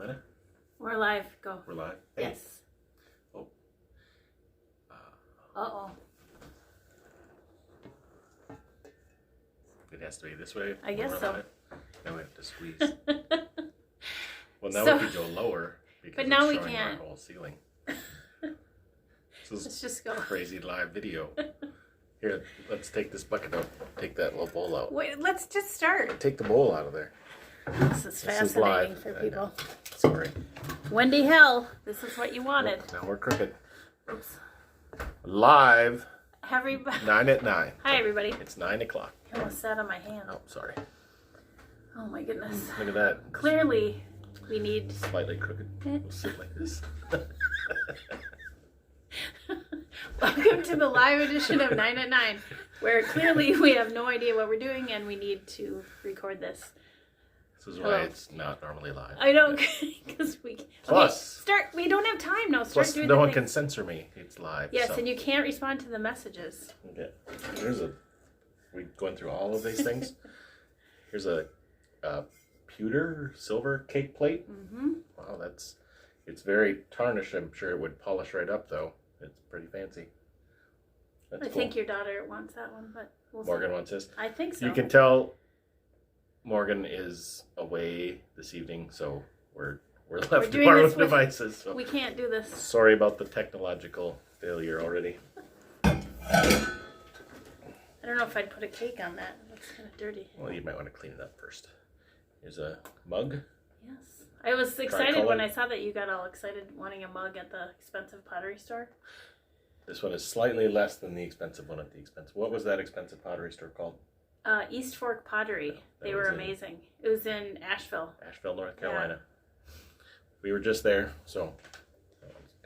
Lena? We're live. Go. We're live? Hey. Yes. Oh. Uh-oh. It has to be this way? I guess so. Now we have to squeeze. Well, now So- we could go lower. Because But now it's we showing can't. our whole ceiling. This is Let's just go. crazy live video. Here, let's take this bucket out. Take that little bowl out. Wait, let's just start. Take the bowl out of there. This is fascinating live. for I people. know. Sorry. Wendy Hell, this is what you wanted. Now we're crooked. Oops. Live, Everybody. 9 at 9. Hi, everybody. It's 9 o'clock. I almost sat on my hand. Oh, sorry. Oh, my goodness. Look at that. Clearly, we need... Slightly crooked. We'll sit like this. Welcome to the live edition of 9 at 9, where clearly we have no idea what we're doing and we need to record this. This is why it's not normally live. I don't, because we... Plus... start. We don't have time now. Start Plus, doing no the one thing. can censor me. It's live. Yes, so. and you can't respond to the messages. Okay. There's a... We going through all of these things. Here's a pewter silver cake plate. Mm-hmm. Wow, that's... It's very tarnished. I'm sure it would polish right up, though. It's pretty fancy. That's I cool. think your daughter wants that one, but we'll Morgan see. wants this. I think so. You can tell Morgan is away this evening, so we're left to doing our own this with- devices. So. We can't do this. Sorry about the technological failure already. I don't know if I'd put a cake on that. It looks kind of dirty. Well, you might want to clean it up first. Here's a mug. Yes. I was excited Tricolor. when I saw that you got all excited wanting a mug at the expensive pottery store. This one is slightly less than the expensive one at the expensive. What was that expensive pottery store called? East Fork Pottery. That They was were in- amazing. It was in Asheville. Asheville, North Carolina. We were just there, so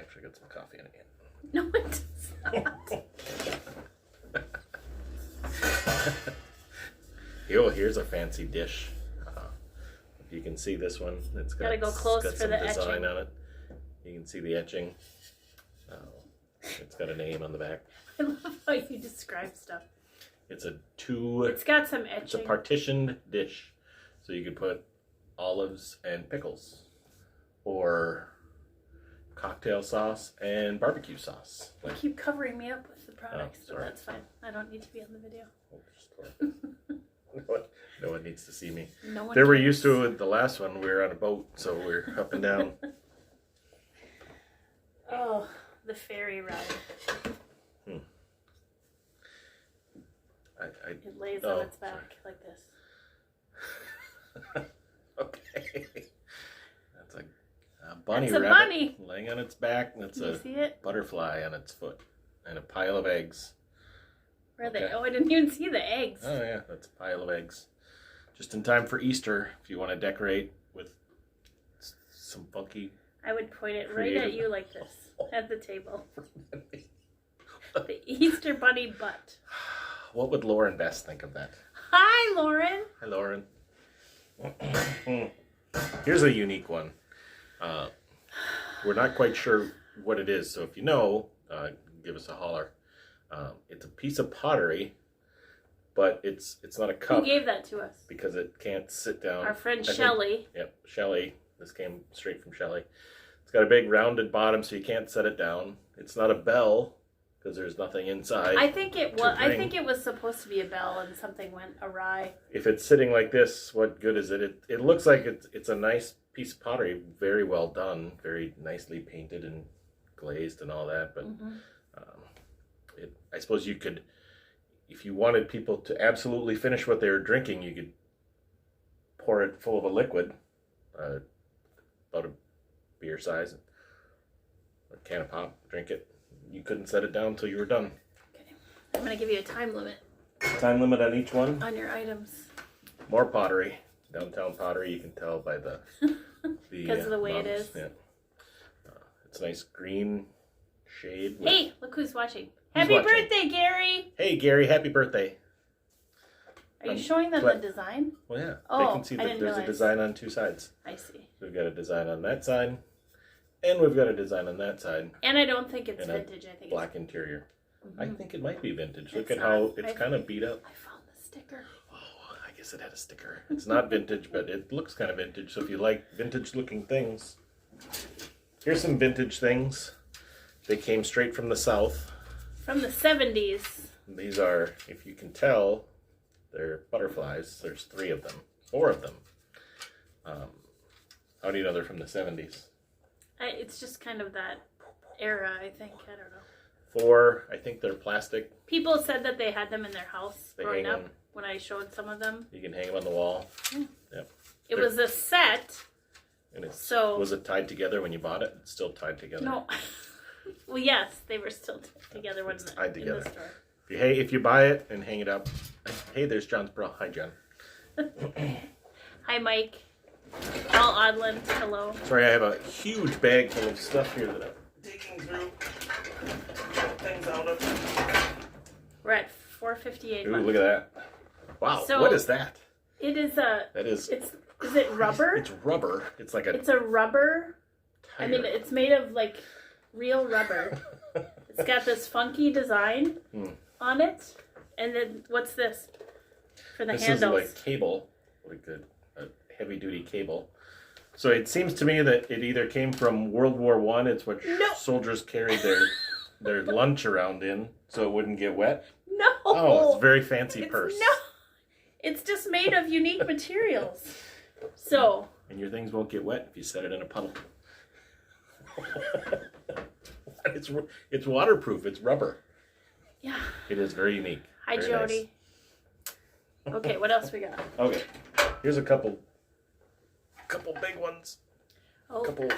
actually got some coffee in it again. No, it does not. Here's a fancy dish. If you can see this one, it's got, Gotta go close it's got for some the design etching. on it. You can see the etching. It's got a name on the back. I love how you describe stuff. It's a It's got some It's a etching. partitioned dish, so you could put olives and pickles, or cocktail sauce and barbecue sauce. You keep covering me up with the products, but sorry. that's fine. I don't need to be on the video. No one needs to see me. No one They were cares. used to it the last one. We were on a boat, so we're up and down. Oh, the ferry ride. It lays on its back like this. Okay. That's a bunny That's a rabbit bunny. laying on its back. That's Can you a see it? butterfly on its foot, and a pile of eggs. Where are they? Okay. Oh, I didn't even see the eggs. Oh yeah, that's a pile of eggs. Just in time for Easter, if you want to decorate with some funky. I would point it right Creative. at you like this at the table. The Easter bunny butt. What would Lauren Best think of that? Hi, Lauren. Hi, Lauren. Here's a unique one. We're not quite sure what it is, so if you know, give us a holler. It's a piece of pottery, but it's not a cup Who gave that to us? because it can't sit down. Our friend I think- Shelley. Yep, Shelley. This came straight from Shelley. It's got a big rounded bottom, so you can't set it down. It's not a bell because there's nothing inside. I think it was. I ring. think it was supposed to be a bell, and something went awry. If it's sitting like this, what good is it? It looks like it's a nice piece of pottery, very well done, very nicely painted and glazed and all that. But I suppose you could, if you wanted people to absolutely finish what they were drinking, you could pour it full of a liquid, about a beer size, a can of pop, drink it. You couldn't set it down until you were done. Okay, I'm gonna give you a time limit Time limit on each one. on your items More pottery. Downtown pottery, you can tell by the because of the way it mums. is. Yeah. It's a nice green shade. with- Hey, look who's watching! Who's Happy watching? birthday, Gary! Hey Gary, happy birthday. Are you showing them the but- design? Well, yeah, Oh, they can see I that didn't there's a realize. design on two sides. I see. We've got a design on that side, and we've got a design on that side. And I don't think it's And a vintage. I think Black interior. it's. I think it might be vintage. Look It's at how not. it's I- kind of beat up. I found the sticker. Oh, I guess it had a sticker. It's not vintage, but it looks kind of vintage. So if you like vintage-looking things, here's some vintage things. They came straight from the South. From the 70s. These are, if you can tell, they're butterflies. There's 3 of them. 4 of them. How do you know they're from the 70s? It's just kind of that era, I think. I don't know. 4, I think they're plastic. People said that they had them in their house They growing hang up on. when I showed some of them. You can hang them on the wall. Yeah. Yep. It was a set. And it's, So was it tied together when you bought it? It's still tied together. No. Well, yes, they were still together when It's tied in together. the store. If you buy it and hang it up. Hey, there's John's bro. Hi, John. Hi, Mike. Al Odland, hello. Sorry, I have a huge bag full of stuff here that I'm digging through. Things out of. We're at 4:58. Ooh, look at that. Wow, So, what is that? It is a. That is. Is it rubber? It's rubber. It's like a. It's a rubber. Tire. I mean, it's made of like real rubber. It's got this funky design on it. And then what's this? For the handles. This is like cable, like a heavy-duty cable. So it seems to me that it either came from World War I. It's what soldiers carried their lunch around in, so it wouldn't get wet. No. Oh, it's a very fancy purse. No. It's just made of unique materials. So. And your things won't get wet if you set it in a puddle. It's waterproof. It's rubber. Yeah. It is very unique. Hi, very Jody. Nice. Okay, what else we got? Okay. Here's a couple big ones. Oh. A couple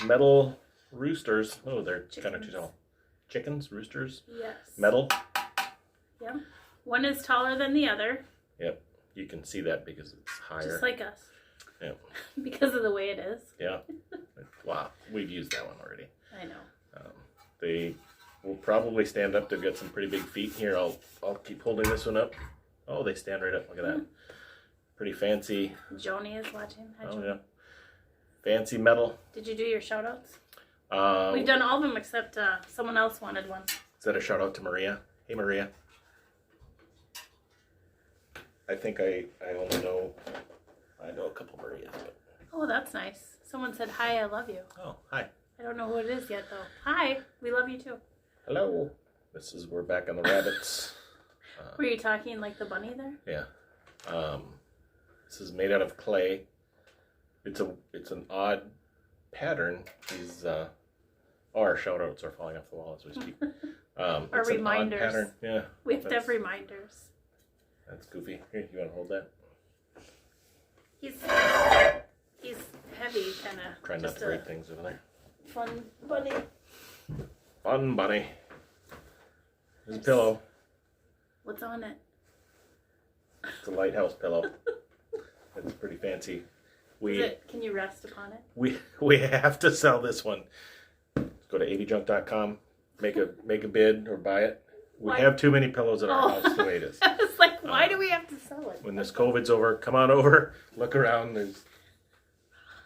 metal roosters. Oh, they're kind of too Chickens. tall. Chickens, roosters, Yes. metal. Yep. One is taller than the other. Yep. You can see that because it's higher. Just like us. Yep. Because of the way it is. Yeah. Wow. We've used that one already. I know. They will probably stand up. They've got some pretty big feet. Here, I'll keep holding this one up. Oh, they stand right up. Look at that. Pretty fancy. Joni is watching. Hi, Joni. Yeah. Fancy metal. Did you do your shout outs? Uh, We've done all of them except someone else wanted one. Is that a shout out to Maria? Hey, Maria. I think I know a couple Marias. But... Oh, that's nice. Someone said, hi, I love you. Oh, hi. I don't know who it is yet, though. Hi, we love you, too. Hello. We're back on the rabbits. Were you talking like the bunny there? Yeah. This is made out of clay. It's an odd pattern. These our shout outs are falling off the wall as we speak. Our it's an odd reminders. pattern. Yeah. We have to have reminders. That's goofy. Here, you want to hold that? He's heavy, kind of. Trying not to break things over there. Fun bunny. Fun bunny. There's a pillow. What's on it? It's a lighthouse pillow. It's pretty fancy. Can you rest upon it? We have to sell this one. Go to avjunk.com, make a bid or buy it. We have too many pillows at our house the way it is. I was like, why do we have to sell it? When this COVID's over, come on over, look around. There's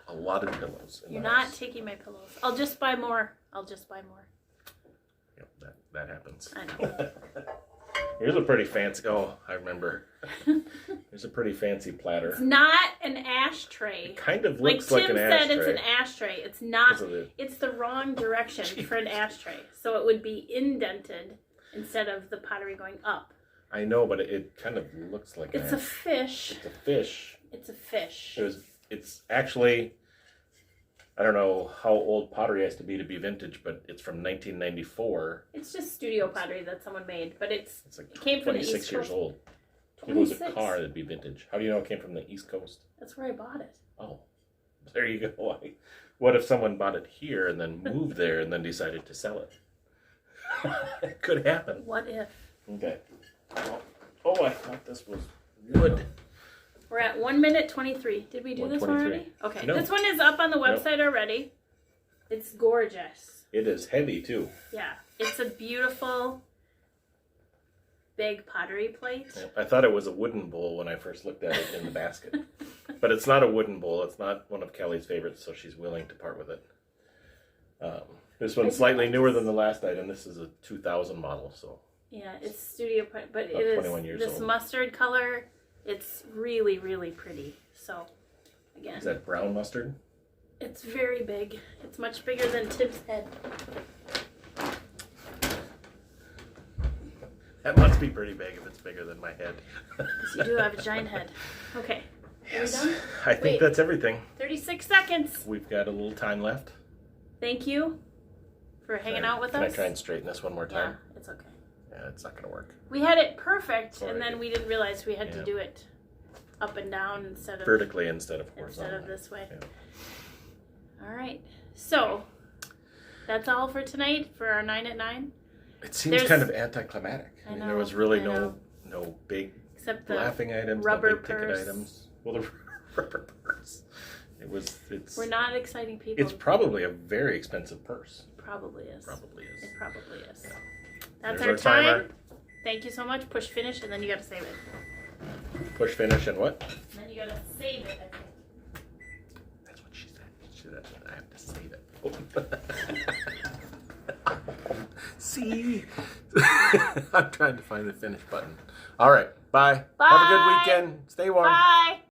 a lot of pillows. You're not taking my pillows. I'll just buy more. Yep, that happens. I know. Here's a pretty fancy. Oh, I remember. Here's a pretty fancy platter. It's not an ashtray. It kind of looks like an ashtray. Tim said it's an ashtray. It's not. The... It's the wrong direction for an ashtray. So it would be indented instead of the pottery going up. I know, but it kind of looks like it's a fish. It's a fish. It's a fish. It's actually, I don't know how old pottery has to be vintage, but it's from 1994. It's just studio pottery that someone made, but it came from the East Coast. 26 years old. If it was a car, that'd be vintage. How do you know it came from the East Coast? That's where I bought it. Oh, there you go. What if someone bought it here and then moved there and then decided to sell it? It could happen. What if? Okay. Oh, I thought this was wood. We're at 1 minute 23. Did we do this already? Okay. No. This one is up on the website already. It's gorgeous. It is heavy too. Yeah. It's a beautiful big pottery plate. I thought it was a wooden bowl when I first looked at it in the basket. But it's not a wooden bowl. It's not one of Kelly's favorites, so she's willing to part with it. This one's slightly newer than the last item. This is a 2000 model, so. Yeah, it's studio, but it is 21 years this old. mustard color It's really, really pretty. So, again, Is that brown mustard? it's very big. It's much bigger than Tim's head. That must be pretty big if it's bigger than my head. Because you do have a giant head. Okay. Yes. Are we done? I think Wait. that's everything. 36 seconds. We've got a little time left. Thank you for hanging out with Can us. I try and straighten this one more Yeah, time? it's okay. Yeah, it's not going to work. We had it perfect, and Alright. then we didn't realize we had Yeah. to do it up and down instead of Vertically instead of horizontally. this way. Yeah. All right. So that's all for tonight for our 9 at 9. It seems There's- kind of anticlimactic. I mean, know, there was really I no big Except the laughing items, rubber no big ticket purse. items. Well, the rubber purse. It's we're not exciting people. It's probably a very expensive purse. Probably is. Probably is. It probably is. Yeah. That's There's our our time. timer. Thank you so much. Push finish, and then you got to save it. Push finish and what? And then you got to save it. I think. That's what she said. She said I have to save it. See? I'm trying to find the finish button. All right. Bye. Bye. Have a good weekend. Stay warm. Bye.